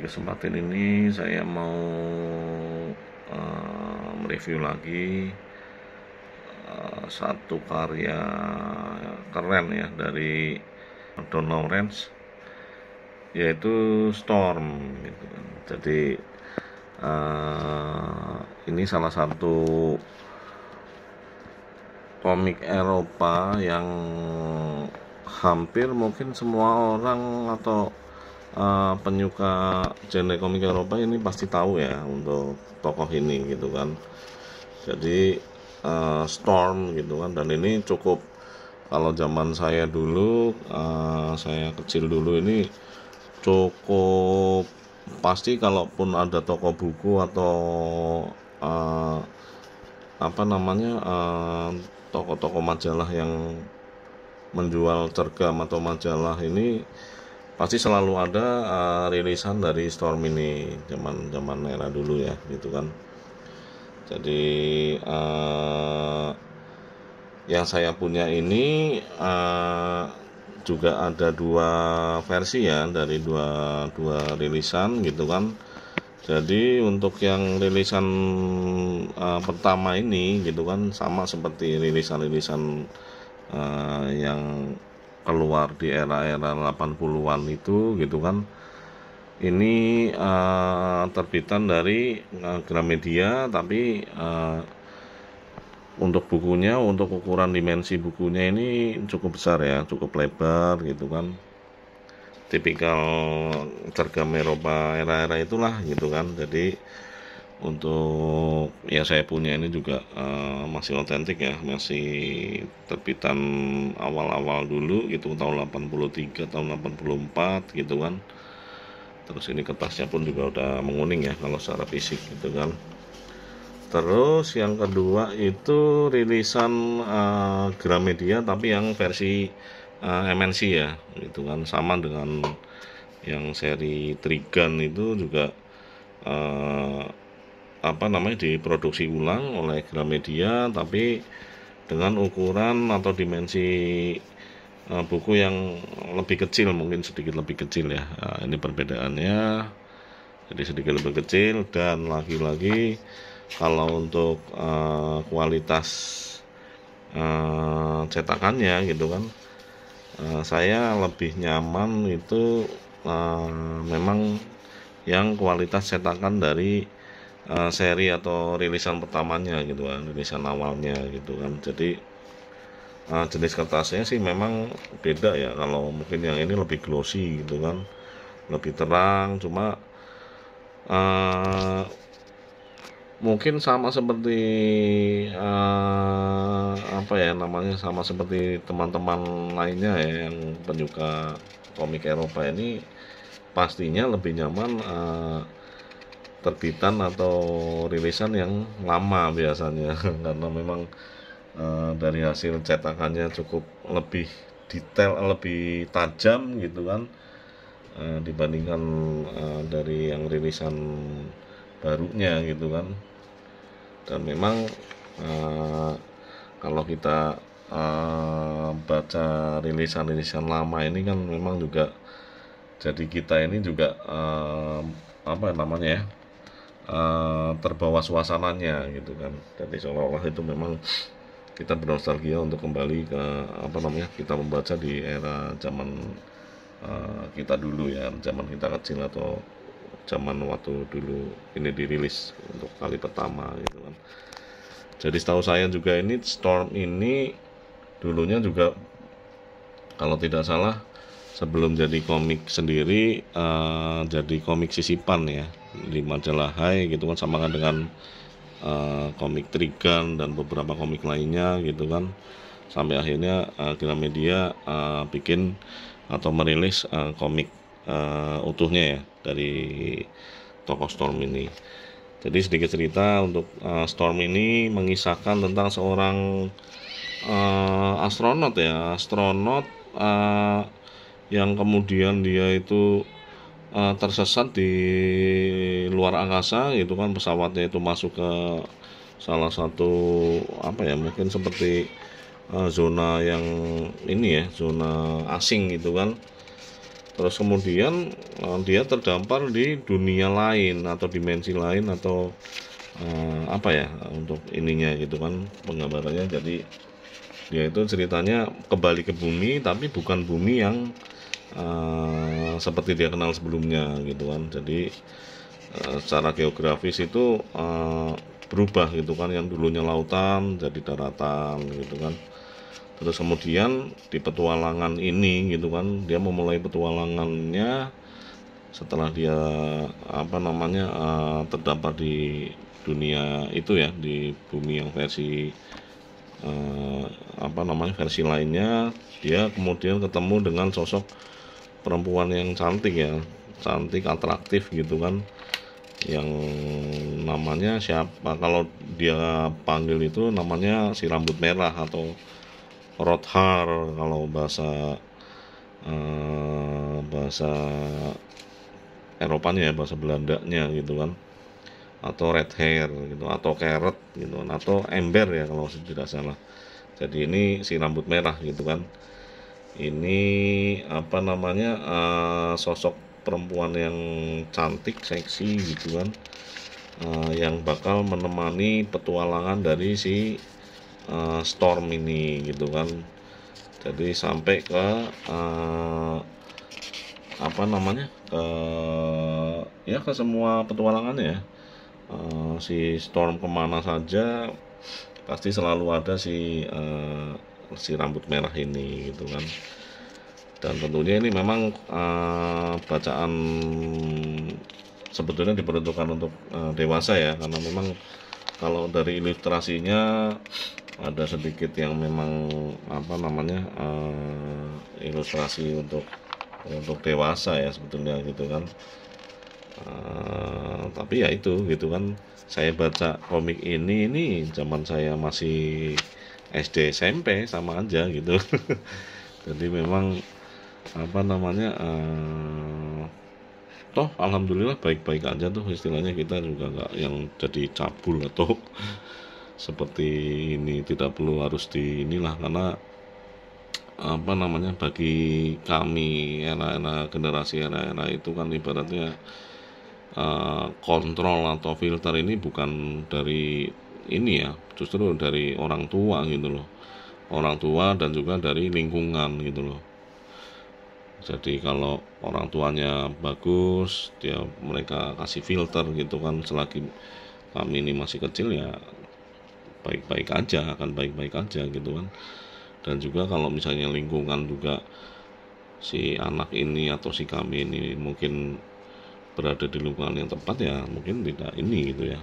Di kesempatan ini saya mau mereview lagi satu karya keren ya dari Don Lawrence, yaitu Storm gitu kan. Jadi ini salah satu komik Eropa yang hampir mungkin semua orang atau penyuka genre komik Eropa ini pasti tahu ya untuk tokoh ini gitu kan. Jadi Storm gitu kan, dan ini cukup, kalau zaman saya dulu, saya kecil dulu, ini cukup pasti kalaupun ada toko buku atau toko-toko majalah yang menjual cergam atau majalah ini pasti selalu ada rilisan dari Storm ini, zaman era dulu ya gitu kan. Jadi yang saya punya ini juga ada dua versi ya, dari dua rilisan gitu kan. Jadi untuk yang rilisan pertama ini gitu kan, sama seperti rilisan-rilisan yang keluar di era-era 80-an itu gitu kan. Ini terbitan dari Gramedia, tapi untuk bukunya, untuk ukuran dimensi bukunya ini cukup besar ya, cukup lebar gitu kan. Tipikal cergam Eropa era-era itulah gitu kan. Jadi untuk ya saya punya ini juga masih otentik ya, masih terbitan awal-awal dulu gitu, tahun 83, tahun 84 gitu kan. Terus ini kertasnya pun juga udah menguning ya kalau secara fisik gitu kan. Terus yang kedua itu rilisan Gramedia tapi yang versi MNC ya gitu kan, sama dengan yang seri Trigun itu juga diproduksi ulang oleh Gramedia, tapi dengan ukuran atau dimensi buku yang lebih kecil, mungkin sedikit lebih kecil ya. Ini perbedaannya, jadi sedikit lebih kecil. Dan lagi-lagi kalau untuk kualitas cetakannya gitu kan, saya lebih nyaman itu memang yang kualitas cetakan dari seri atau rilisan pertamanya gitu kan, rilisan awalnya gitu kan. Jadi jenis kertasnya sih memang beda ya. Kalau mungkin yang ini lebih glossy gitu kan, lebih terang. Cuma mungkin sama seperti sama seperti teman-teman lainnya ya, yang penyuka komik Eropa ini pastinya lebih nyaman terbitan atau rilisan yang lama biasanya karena memang dari hasil cetakannya cukup lebih detail, lebih tajam gitu kan, dibandingkan dari yang rilisan barunya gitu kan. Dan memang kalau kita baca rilisan lama ini kan memang juga jadi kita ini juga terbawa suasananya gitu kan. Jadi seolah-olah itu memang kita bernostalgia untuk kembali ke kita membaca di era zaman kita dulu ya, zaman kita kecil atau zaman waktu dulu ini dirilis untuk kali pertama gitu kan. Jadi setahu saya juga ini Storm ini dulunya juga, kalau tidak salah, sebelum jadi komik sendiri jadi komik sisipan ya di majalah Hai gitu kan, sama kan dengan komik Trigun dan beberapa komik lainnya gitu kan. Sampai akhirnya Gramedia bikin atau merilis komik utuhnya ya dari tokoh Storm ini. Jadi sedikit cerita untuk Storm ini mengisahkan tentang seorang astronot yang kemudian dia itu tersesat di luar angkasa gitu kan. Pesawatnya itu masuk ke salah satu mungkin seperti zona yang ini ya, zona asing gitu kan. terus kemudian dia terdampar di dunia lain atau dimensi lain atau apa ya untuk ininya gitu kan penggambarannya. Jadi dia itu ceritanya kembali ke bumi, tapi bukan bumi yang seperti dia kenal sebelumnya gitu kan. Jadi secara geografis itu berubah gitu kan, yang dulunya lautan jadi daratan gitu kan. Terus kemudian di petualangan ini gitu kan, dia memulai petualangannya setelah dia terdampar di dunia itu ya, di bumi yang versi versi lainnya. Dia kemudian ketemu dengan sosok perempuan yang cantik ya, cantik atraktif gitu kan, yang namanya siapa, kalau dia panggil itu namanya si rambut merah atau Rothar kalau bahasa bahasa Eropanya ya, bahasa Belandanya gitu kan, atau red hair gitu, atau carrot gitu kan, atau ember ya kalau tidak salah. Jadi ini si rambut merah gitu kan, ini sosok perempuan yang cantik, seksi gitu kan, yang bakal menemani petualangan dari si Storm ini gitu kan. Jadi sampai ke ke semua petualangannya ya. Si Storm kemana saja pasti selalu ada si rambut merah ini gitu kan. Dan tentunya ini memang bacaan sebetulnya diperuntukkan untuk dewasa ya, karena memang kalau dari ilustrasinya ada sedikit yang memang ilustrasi untuk dewasa ya sebetulnya gitu kan. Tapi ya itu gitu kan, saya baca komik ini zaman saya masih SD SMP sama aja gitu. Jadi memang toh alhamdulillah baik-baik aja tuh, istilahnya kita juga nggak yang jadi cabul atau seperti ini, tidak perlu harus di inilah, karena bagi kami era-era generasi era-era itu kan ibaratnya kontrol atau filter ini bukan dari ini ya, justru dari orang tua gitu loh, orang tua dan juga dari lingkungan gitu loh. Jadi kalau orang tuanya bagus, mereka kasih filter gitu kan, selagi kami ini masih kecil ya baik-baik aja, akan baik-baik aja gitu kan. Dan juga kalau misalnya lingkungan juga si anak ini atau si kami ini mungkin berada di lingkungan yang tepat ya, mungkin tidak ini gitu ya,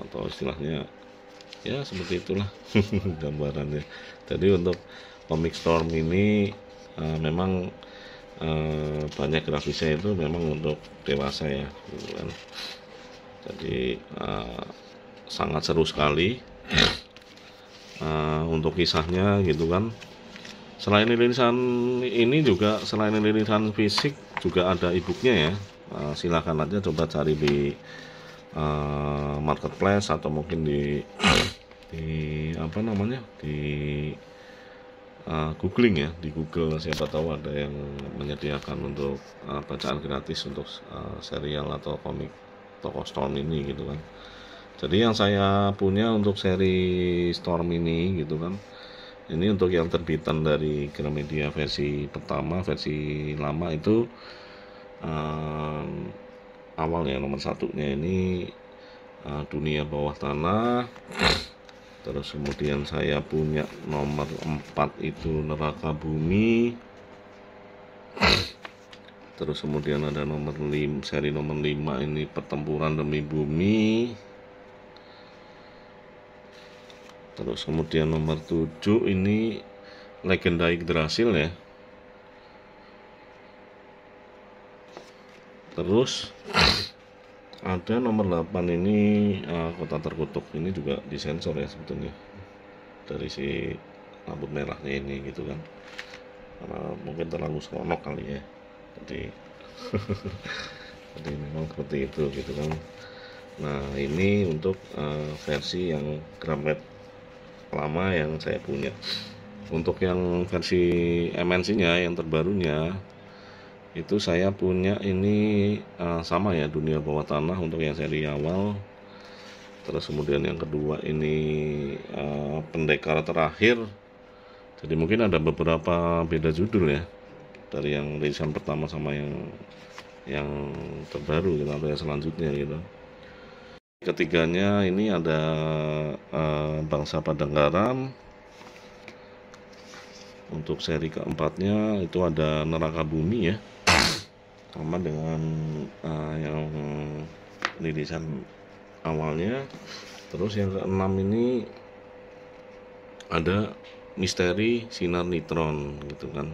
atau istilahnya ya seperti itulah gambarannya. Jadi untuk komik Storm ini memang banyak grafisnya itu memang untuk dewasa ya gitu kan. Jadi sangat seru sekali untuk kisahnya gitu kan. Selain rilisan ini juga, selain rilisan fisik juga ada e-booknya ya. Silakan aja coba cari di marketplace atau mungkin di googling ya, di Google, siapa tahu ada yang menyediakan untuk bacaan gratis untuk serial atau komik tokoh Storm ini gitu kan. Jadi yang saya punya untuk seri Storm ini gitu kan, ini untuk yang terbitan dari Gramedia versi pertama, versi lama itu awalnya nomor satunya ini Dunia Bawah Tanah. Terus kemudian saya punya nomor 4 itu Neraka Bumi. Terus kemudian ada nomor 5, seri nomor 5 ini Pertempuran Demi Bumi. Terus kemudian nomor 7 ini Legenda Yggdrasil ya. Terus ada nomor 8 ini Kota Terkutuk. Ini juga disensor ya sebetulnya dari si rambut merahnya ini gitu kan, karena mungkin terlalu seronok kali ya. Jadi jadi memang seperti itu gitu kan. Nah ini untuk versi yang Gramet lama yang saya punya. Untuk yang versi MNC nya yang terbarunya Itu saya punya ini sama ya, Dunia Bawah Tanah untuk yang seri awal. Terus kemudian yang kedua ini Pendekar Terakhir. Jadi mungkin ada beberapa beda judul ya dari yang rilisan pertama sama yang terbaru gitu, atau yang selanjutnya gitu. Ketiganya ini ada Bangsa Padang Garam. Untuk seri keempatnya itu ada Neraka Bumi ya, sama dengan yang rilisan awalnya. Terus yang keenam ini ada Misteri Sinar Nitron gitu kan.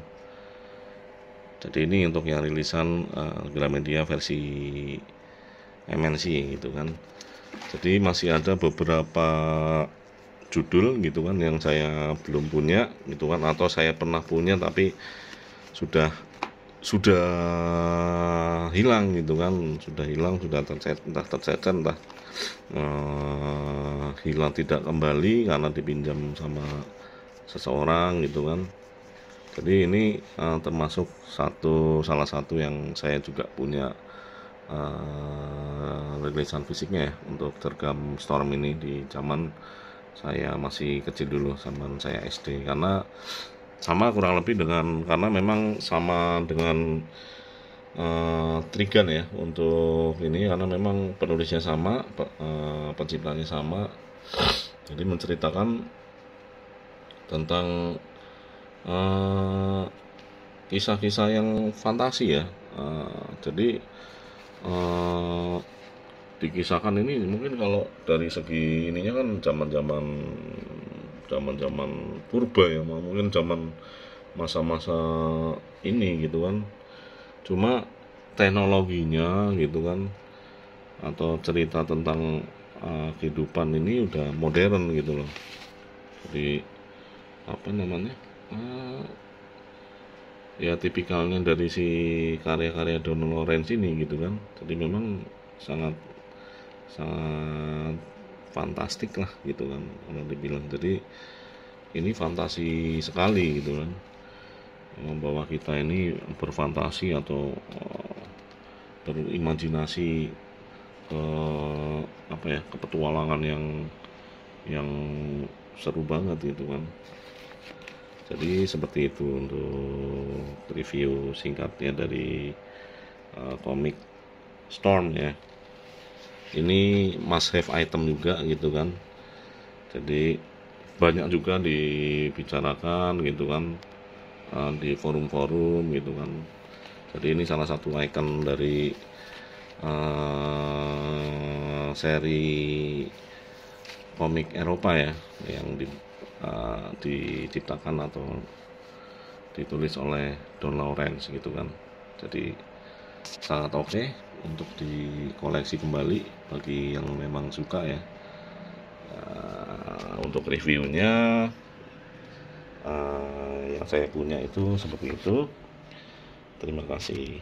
Jadi ini untuk yang rilisan Gramedia versi MNC gitu kan. Jadi masih ada beberapa judul gitu kan yang saya belum punya gitu kan, atau saya pernah punya tapi sudah hilang gitu kan, sudah hilang, sudah tercecer, entah hilang tidak kembali karena dipinjam sama seseorang gitu kan. Jadi ini termasuk salah satu yang saya juga punya rilisan fisiknya ya, untuk Dergam Storm ini di zaman saya masih kecil dulu, zaman saya SD. Karena sama kurang lebih karena memang sama dengan Trigun ya untuk ini, karena memang penulisnya sama, penciptanya sama. Jadi menceritakan tentang kisah-kisah yang fantasi ya. Jadi dikisahkan ini mungkin kalau dari segi ininya kan zaman purba ya, mungkin zaman masa-masa ini gitu kan. Cuma teknologinya gitu kan, atau cerita tentang kehidupan ini udah modern gitu loh. Jadi apa namanya, ya tipikalnya dari si karya-karya Donald Lawrence ini gitu kan. Jadi memang sangat fantastik lah gitu kan kalau dibilang. Jadi ini fantasi sekali gitu kan, membawa kita ini berfantasi atau berimajinasi ke ke petualangan yang seru banget gitu kan. Jadi seperti itu untuk review singkatnya dari komik Storm ya. Ini must have item juga gitu kan. Jadi banyak juga dibicarakan gitu kan di forum-forum gitu kan. Jadi ini salah satu icon dari seri komik Eropa ya, yang diciptakan atau ditulis oleh Don Lawrence gitu kan. Jadi sangat oke untuk dikoleksi kembali bagi yang memang suka ya. Untuk reviewnya yang saya punya itu seperti itu. Terima kasih.